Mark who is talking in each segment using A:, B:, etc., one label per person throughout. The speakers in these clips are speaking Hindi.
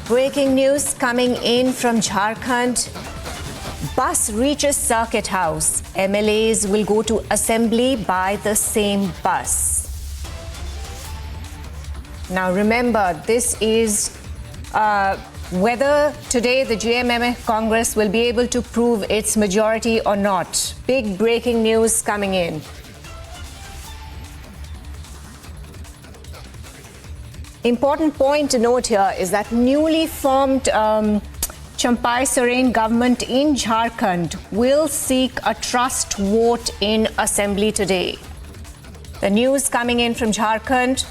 A: Breaking news coming in from Jharkhand. Bus reaches Circuit House. MLAs will go to assembly by the same bus. Now remember, this is whether today the JMM Congress will be able to prove its majority or not. Big breaking news coming in. Important point to note here is that newly formed Champai Soren government in Jharkhand will seek a trust vote in assembly today. The news coming in from Jharkhand,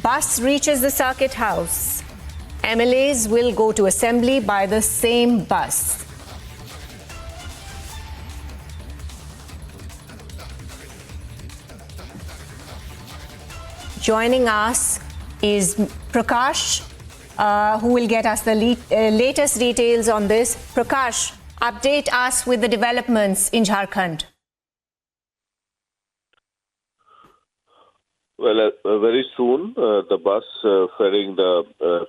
A: bus reaches the Circuit House. MLAs will go to assembly by the same bus. Joining us is Prakash, who will get us the latest details on this. Prakash, update us with the developments in Jharkhand.
B: Well, very soon, the bus ferrying the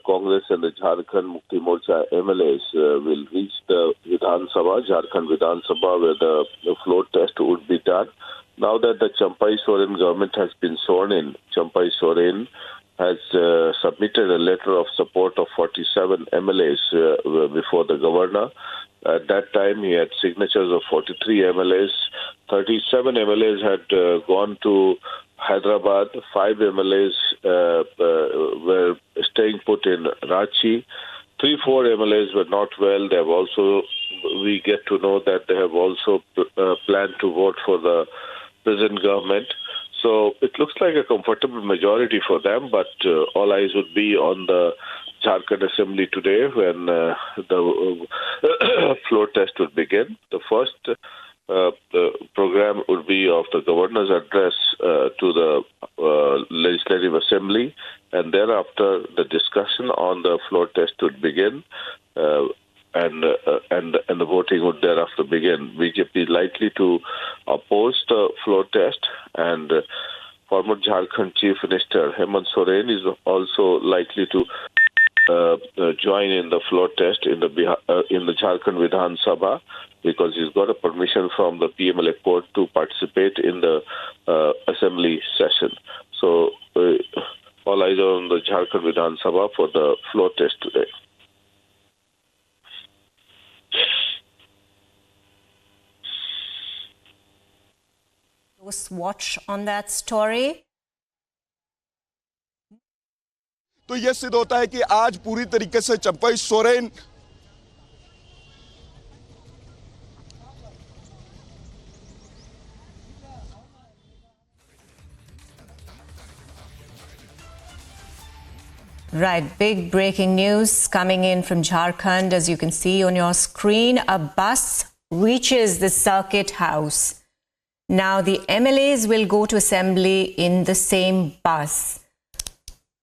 B: Congress and the Jharkhand Mukti Morcha MLAs will reach the Vidhan Sabha, Jharkhand Vidhan Sabha, where the floor test would be done. Now that the Champai Soren government has been sworn in, Champai Soren has submitted a letter of support of 47 MLAs before the governor. At that time, he had signatures of 43 MLAs. 37 MLAs had gone to Hyderabad. 5 MLAs were staying put in Ranchi. 3-4 MLAs were not well. They have also, we get to know that they have also planned to vote for the present government. So it looks like a comfortable majority for them, but all eyes would be on the Jharkhand Assembly today when the floor test would begin. The first program would be of the governor's address to the Legislative Assembly, and thereafter the discussion on the floor test would begin. And the voting would thereafter begin. BJP is likely to oppose the floor test, and former Jharkhand Chief Minister Hemant Soren is also likely to join in the floor test in the Jharkhand Vidhan Sabha, because he's got a permission from the PMLA court to participate in the assembly session. So all eyes are on the Jharkhand Vidhan Sabha for the floor test today.
A: Watch on that story.
C: तो यह सिद्ध होता है कि आज पूरी तरीके से Champai Soren
A: Right, big breaking news coming in from Jharkhand. As you can see on your screen, a bus reaches the Circuit House. Now the MLAs will go to assembly in the same bus.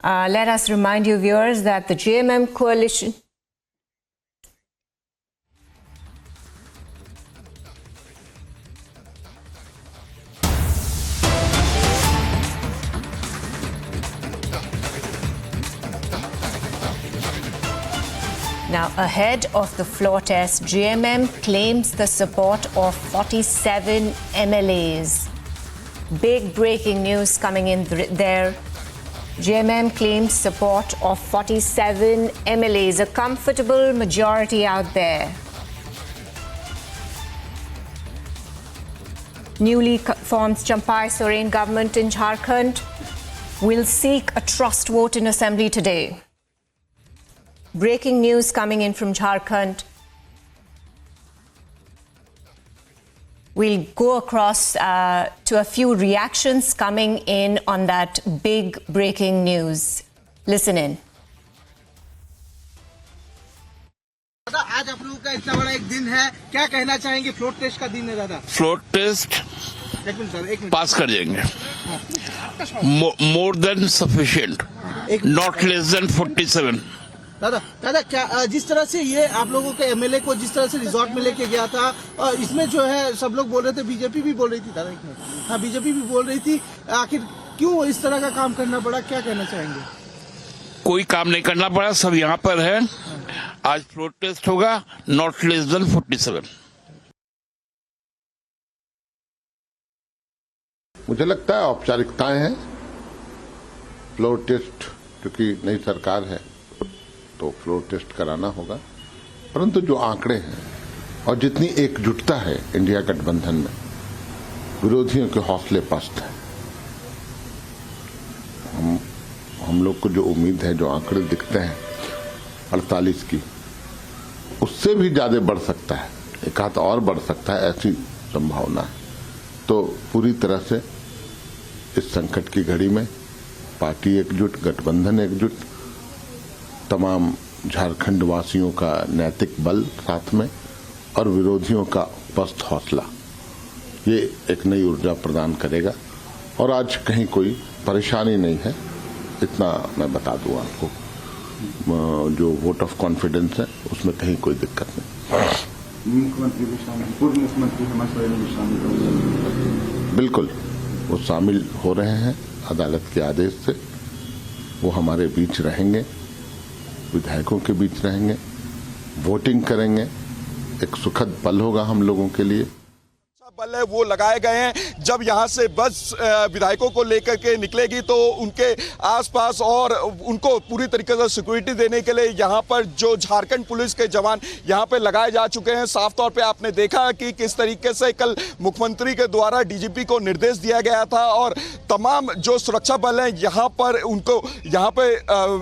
A: Let us remind you, viewers, that the JMM coalition Now, ahead of the floor test, JMM claims the support of 47 MLAs. Big breaking news coming in there. JMM claims support of 47 MLAs, a comfortable majority out there. Newly formed Champai Soren government in Jharkhand will seek a trust vote in assembly today. Breaking news coming in from Jharkhand. We'll go across to a few reactions coming in on that big breaking news. Listen in.
D: दादा, आज आप लोगों का इतना बड़ा एक दिन है, क्या कहना चाहेंगे? फ्लोर टेस्ट का दिन है दादा।
E: फ्लोर टेस्ट
D: एक मिनट
E: पास कर देंगे। More than sufficient, not less than 47।
D: दादा क्या जिस तरह से ये आप लोगों के एमएलए को जिस तरह से रिजॉर्ट में लेके गया था, इसमें जो है सब लोग बोल रहे थे, बीजेपी भी बोल रही थी दादा, हाँ बीजेपी भी बोल रही थी, आखिर क्यों इस तरह का काम करना पड़ा, क्या कहना चाहेंगे?
E: कोई काम नहीं करना पड़ा, सब यहाँ पर है। आज फ्लोर टेस्ट होगा, नॉट लेस देन 47।
F: मुझे लगता है औपचारिकताएं हैं। फ्लोर टेस्ट क्योंकि नई सरकार है तो फ्लोर टेस्ट कराना होगा, परंतु जो आंकड़े हैं और जितनी एकजुटता है इंडिया गठबंधन में, विरोधियों के हौसले पस्त हैं। हम लोग को जो उम्मीद है, जो आंकड़े दिखते हैं 48 की, उससे भी ज्यादा बढ़ सकता है, एक हाथ और बढ़ सकता है, ऐसी संभावना है। तो पूरी तरह से इस संकट की घड़ी में पार्टी एकजुट, गठबंधन एकजुट, तमाम झारखंड वासियों का नैतिक बल साथ में और विरोधियों का पस्त हौसला, ये एक नई ऊर्जा प्रदान करेगा। और आज कहीं कोई परेशानी नहीं है, इतना मैं बता दूं आपको। जो वोट ऑफ कॉन्फिडेंस है उसमें कहीं कोई दिक्कत नहीं।
G: मुख्यमंत्री भी शामिल, पूर्व मुख्यमंत्री हेमंत सोरेन भी शामिल,
F: बिल्कुल वो शामिल हो रहे हैं अदालत के आदेश से। वो हमारे बीच रहेंगे, विधायकों के बीच रहेंगे, वोटिंग करेंगे। एक सुखद पल होगा हम लोगों के लिए।
C: बल है वो लगाए गए हैं। जब यहाँ से बस विधायकों को लेकर के निकलेगी तो उनके आसपास और उनको पूरी तरीके से सिक्योरिटी देने के लिए यहाँ पर जो झारखंड पुलिस के जवान यहाँ पे लगाए जा चुके हैं। साफ तौर पे आपने देखा कि किस तरीके से कल मुख्यमंत्री के द्वारा डीजीपी को निर्देश दिया गया था और तमाम जो सुरक्षा बल हैं यहाँ पर उनको यहाँ पे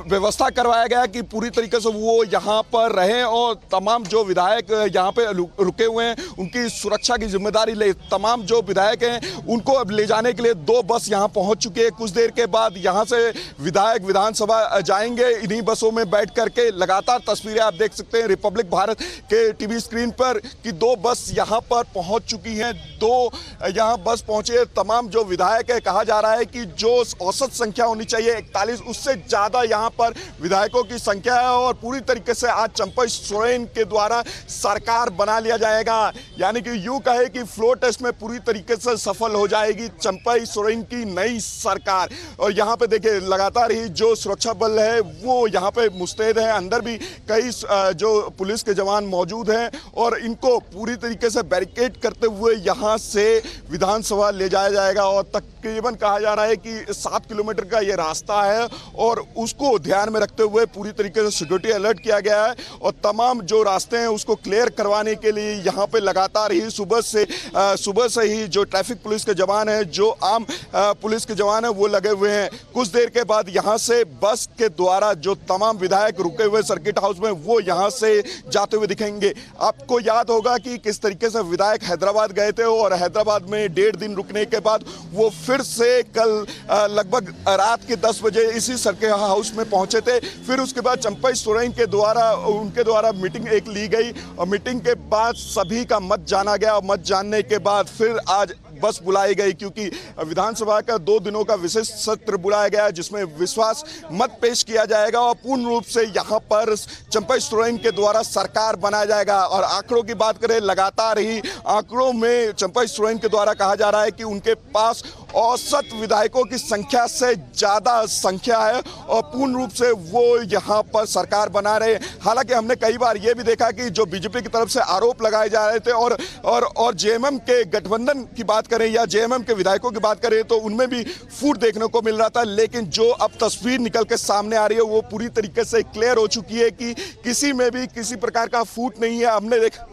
C: व्यवस्था करवाया गया कि पूरी तरीके से वो यहाँ पर रहें और तमाम जो विधायक यहाँ पे रुके हुए हैं उनकी सुरक्षा की जिम्मेदारी ले। तमाम जो विधायक हैं उनको अब ले जाने के लिए 2 बस यहां पहुंच चुके हैं। कुछ देर के बाद यहां से विधायक विधानसभा जाएंगे इन्हीं बसों में बैठ करके। लगातार तस्वीरें आप देख सकते हैं रिपब्लिक भारत के टीवी स्क्रीन पर कि 2 बस यहां पर पहुंच चुकी हैं। 2 यहां बस पहुंचे। तमाम जो विधायक है, कहा जा रहा है कि जो औसत संख्या होनी चाहिए 41, उससे ज्यादा यहां पर विधायकों की संख्या है और पूरी तरीके से आज चंपई सोरेन के द्वारा सरकार बना लिया जाएगा। यानी कि यूं कहे कि फ्लोर टेस्ट में पूरी तरीके से सफल हो जाएगी चंपई सोरेन की नई सरकार। और यहाँ पे देखिए लगातार ही जो सुरक्षा बल है वो यहाँ पे मुस्तैद है। अंदर भी कई जो पुलिस के जवान मौजूद हैं और इनको पूरी तरीके से बैरिकेड करते हुए यहाँ से विधानसभा ले जाया जाएगा। और तकरीबन कहा जा रहा है कि 7 किलोमीटर का ये रास्ता है और उसको ध्यान में रखते हुए पूरी तरीके से सिक्योरिटी अलर्ट किया गया है और तमाम जो रास्ते हैं उसको क्लियर करवाने के लिए यहाँ पे लगातार ही सुबह से ही जो ट्रैफिक पुलिस के जवान हैं, जो आम पुलिस के जवान हैं वो लगे हुए हैं। कुछ देर के बाद यहाँ से बस के द्वारा जो तमाम विधायक रुके हुए सर्किट हाउस में वो यहाँ से जाते हुए दिखेंगे। आपको याद होगा कि किस तरीके से विधायक हैदराबाद गए थे और हैदराबाद में 1.5 दिन रुकने के बाद वो फिर से कल लगभग रात के 10 बजे इसी सर्किट हाउस में पहुंचे थे। फिर उसके बाद चंपई सोरेन के द्वारा उनके द्वारा मीटिंग एक ली गई और मीटिंग के बाद सभी का मत जाना गया और मत जानने के बाद फिर आज बस बुलाई गई क्योंकि विधानसभा का 2 दिनों का विशेष सत्र बुलाया गया जिसमें विश्वास मत पेश किया जाएगा और पूर्ण रूप से यहां पर चंपई सोरेन के द्वारा सरकार बनाया जाएगा। और आंकड़ों की बात करें, लगातार ही आंकड़ों में चंपई सोरेन के द्वारा कहा जा रहा है कि उनके पास औसत विधायकों की संख्या से ज्यादा संख्या है और पूर्ण रूप से वो यहाँ पर सरकार बना रहे हैं। हालांकि हमने कई बार ये भी देखा कि जो बीजेपी की तरफ से आरोप लगाए जा रहे थे और जेएमएम के गठबंधन की बात करें या जेएमएम के विधायकों की बात करें तो उनमें भी फूट देखने को मिल रहा था। लेकिन जो अब तस्वीर निकल के सामने आ रही है वो पूरी तरीके से क्लियर हो चुकी है कि किसी में भी किसी प्रकार का फूट नहीं है। हमने देखा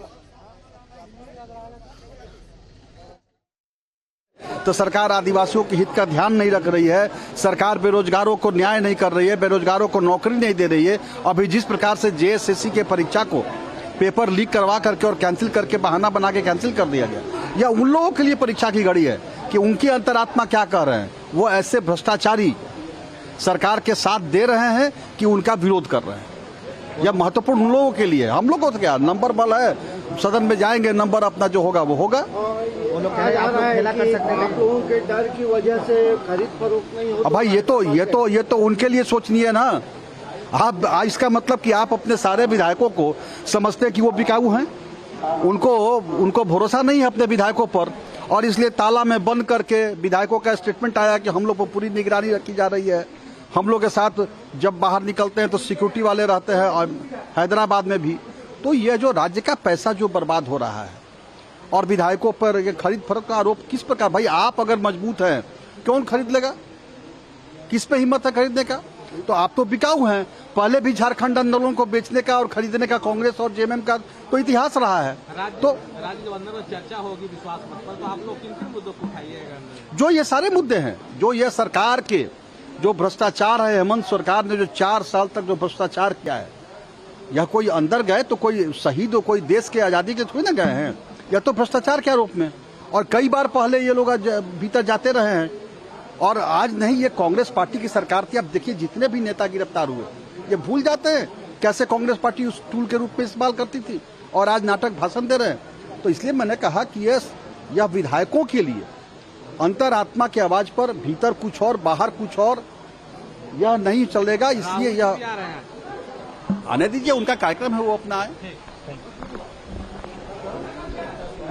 G: तो सरकार आदिवासियों के हित का ध्यान नहीं रख रही है, सरकार बेरोजगारों को न्याय नहीं कर रही है, बेरोजगारों को नौकरी नहीं दे रही है। अभी जिस प्रकार से जेएसएससी के परीक्षा को पेपर लीक करवा करके और कैंसिल करके बहाना बना के कैंसिल कर दिया गया, या उन लोगों के लिए परीक्षा की घड़ी है कि उनकी अंतरात्मा क्या कह रहे हैं। वो ऐसे भ्रष्टाचारी सरकार के साथ दे रहे हैं कि उनका विरोध कर रहे हैं। यह महत्वपूर्ण उन लोगों के लिए, हम लोग को तो क्या नंबर बल है, सदन में जाएंगे, नंबर अपना जो होगा वो होगा।
D: वो लोग आप लोगों के डर की वजह से खरीद फरोख्त नहीं होता।
G: भाई ये तो उनके लिए सोचनी है ना। आप इसका मतलब कि आप अपने सारे विधायकों को समझते हैं कि वो बिकाऊ हैं, उनको भरोसा नहीं है अपने विधायकों पर और इसलिए ताला में बंद करके विधायकों का स्टेटमेंट आया कि हम लोग पर पूरी निगरानी रखी जा रही है, हम लोग के साथ जब बाहर निकलते हैं तो सिक्योरिटी वाले रहते हैं, और हैदराबाद में भी। तो ये जो राज्य का पैसा जो बर्बाद हो रहा है और विधायकों पर ये खरीद फरोख्त का आरोप किस प्रकार, भाई आप अगर मजबूत हैं कौन खरीद लेगा, किस पे हिम्मत है खरीदने का? तो आप तो बिकाऊ हैं। पहले भी झारखंड आंदोलन को बेचने का और खरीदने का कांग्रेस और जेएमएम का तो इतिहास रहा है। तो
D: राज्य अंदर में चर्चा होगी विश्वास मत पर, तो आप लोग किन किन मुद्दों को उठाइएगा?
G: जो ये सारे मुद्दे हैं, जो ये सरकार के जो भ्रष्टाचार है, हेमंत सरकार ने जो 4 साल तक जो भ्रष्टाचार किया है, यह कोई अंदर गए तो कोई शहीद हो, कोई देश के आजादी के थोड़ी ना गए हैं, या तो भ्रष्टाचार के आरोप में। और कई बार पहले ये लोग भीतर जाते रहे हैं, और आज नहीं, ये कांग्रेस पार्टी की सरकार थी। अब देखिए जितने भी नेता गिरफ्तार हुए, ये भूल जाते हैं कैसे कांग्रेस पार्टी उस टूल के रूप में इस्तेमाल करती थी, और आज नाटक भाषण दे रहे हैं। तो इसलिए मैंने कहा कि यह विधायकों के लिए अंतरात्मा की आवाज पर भीतर कुछ और बाहर कुछ और, यह नहीं चलेगा। इसलिए यह आने दीजिए, उनका कार्यक्रम है, वो अपना आए।